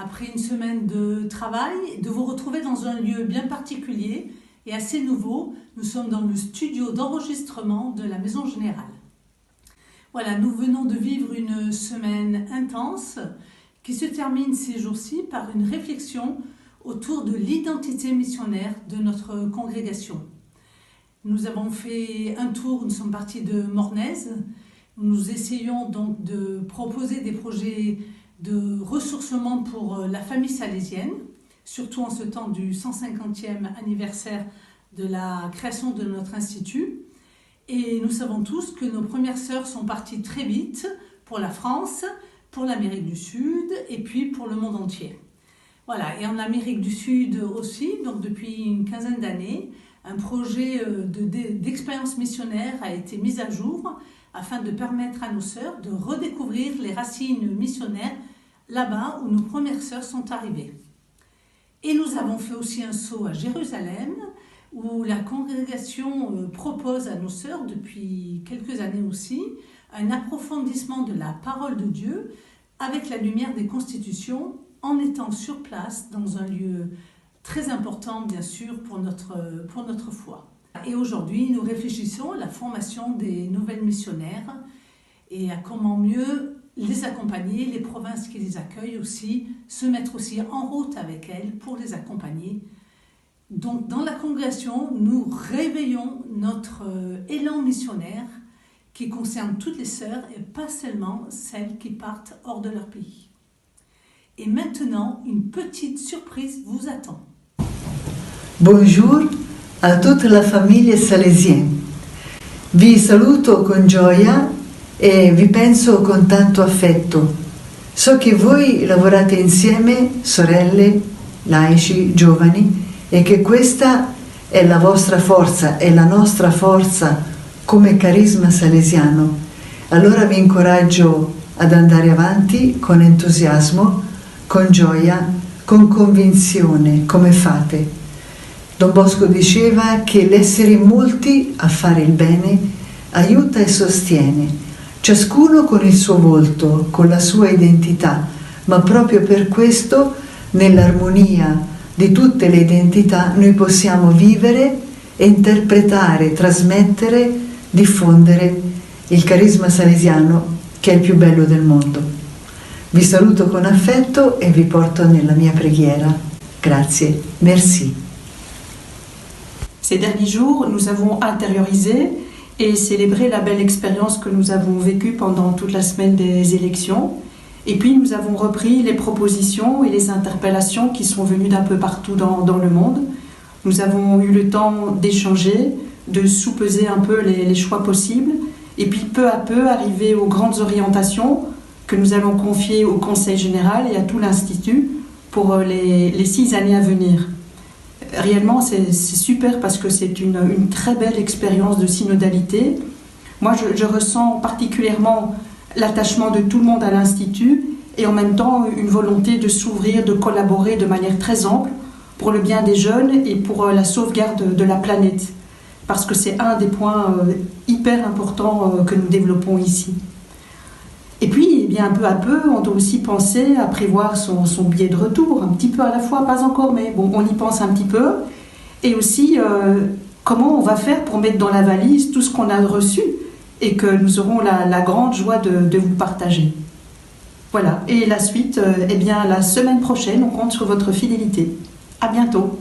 après une semaine de travail, de vous retrouver dans un lieu bien particulier et assez nouveau. Nous sommes dans le studio d'enregistrement de la Maison Générale. Voilà, nous venons de vivre une semaine intense qui se termine ces jours-ci par une réflexion autour de l'identité missionnaire de notre congrégation. Nous avons fait un tour, nous sommes partis de Mornez. Nous essayons donc de proposer des projets de ressourcement pour la famille salésienne, surtout en ce temps du 150e anniversaire de la création de notre institut. Et nous savons tous que nos premières sœurs sont parties très vite pour la France, pour l'Amérique du Sud et puis pour le monde entier. Voilà, et en Amérique du Sud aussi, donc depuis une quinzaine d'années, un projet d'expérience missionnaire a été mis à jour afin de permettre à nos sœurs de redécouvrir les racines missionnaires là-bas où nos premières sœurs sont arrivées. Et nous avons fait aussi un saut à Jérusalem, où la congrégation propose à nos sœurs, depuis quelques années aussi, un approfondissement de la parole de Dieu avec la lumière des constitutions, en étant sur place dans un lieu très important, bien sûr, pour notre foi. Et aujourd'hui, nous réfléchissons à la formation des nouvelles missionnaires et à comment mieux les accompagner, les provinces qui les accueillent aussi, se mettre aussi en route avec elles pour les accompagner. Donc, dans la congrégation, nous réveillons notre élan missionnaire qui concerne toutes les sœurs et pas seulement celles qui partent hors de leur pays. Et maintenant, une petite surprise vous attend. Bonjour a tutta la famiglia salesienne. Vi saluto con gioia e vi penso con tanto affetto. So che voi lavorate insieme, sorelle, laici, giovani, e che questa è la vostra forza, è la nostra forza come carisma salesiano. Allora vi incoraggio ad andare avanti con entusiasmo, con gioia, con convinzione, come fate. Don Bosco diceva che l'essere in molti a fare il bene aiuta e sostiene, ciascuno con il suo volto, con la sua identità, ma proprio per questo, nell'armonia di tutte le identità, noi possiamo vivere e interpretare, trasmettere, diffondere il carisma salesiano che è il più bello del mondo. Vi saluto con affetto e vi porto nella mia preghiera. Grazie, merci. Ces derniers jours, nous avons intériorisé et célébré la belle expérience que nous avons vécue pendant toute la semaine des élections. Et puis nous avons repris les propositions et les interpellations qui sont venues d'un peu partout dans le monde. Nous avons eu le temps d'échanger, de sous-peser un peu les choix possibles et puis peu à peu arriver aux grandes orientations que nous allons confier au Conseil général et à tout l'Institut pour les 6 années à venir. Réellement, c'est super parce que c'est une très belle expérience de synodalité. Moi, je ressens particulièrement l'attachement de tout le monde à l'Institut et en même temps une volonté de s'ouvrir, de collaborer de manière très ample pour le bien des jeunes et pour la sauvegarde de la planète. Parce que c'est un des points hyper importants que nous développons ici. Et puis, eh bien, peu à peu, on doit aussi penser à prévoir son billet de retour, un petit peu à la fois, pas encore, mais bon, on y pense un petit peu. Et aussi, comment on va faire pour mettre dans la valise tout ce qu'on a reçu et que nous aurons la grande joie de vous partager. Voilà, et la suite, eh bien, la semaine prochaine, on compte sur votre fidélité. À bientôt.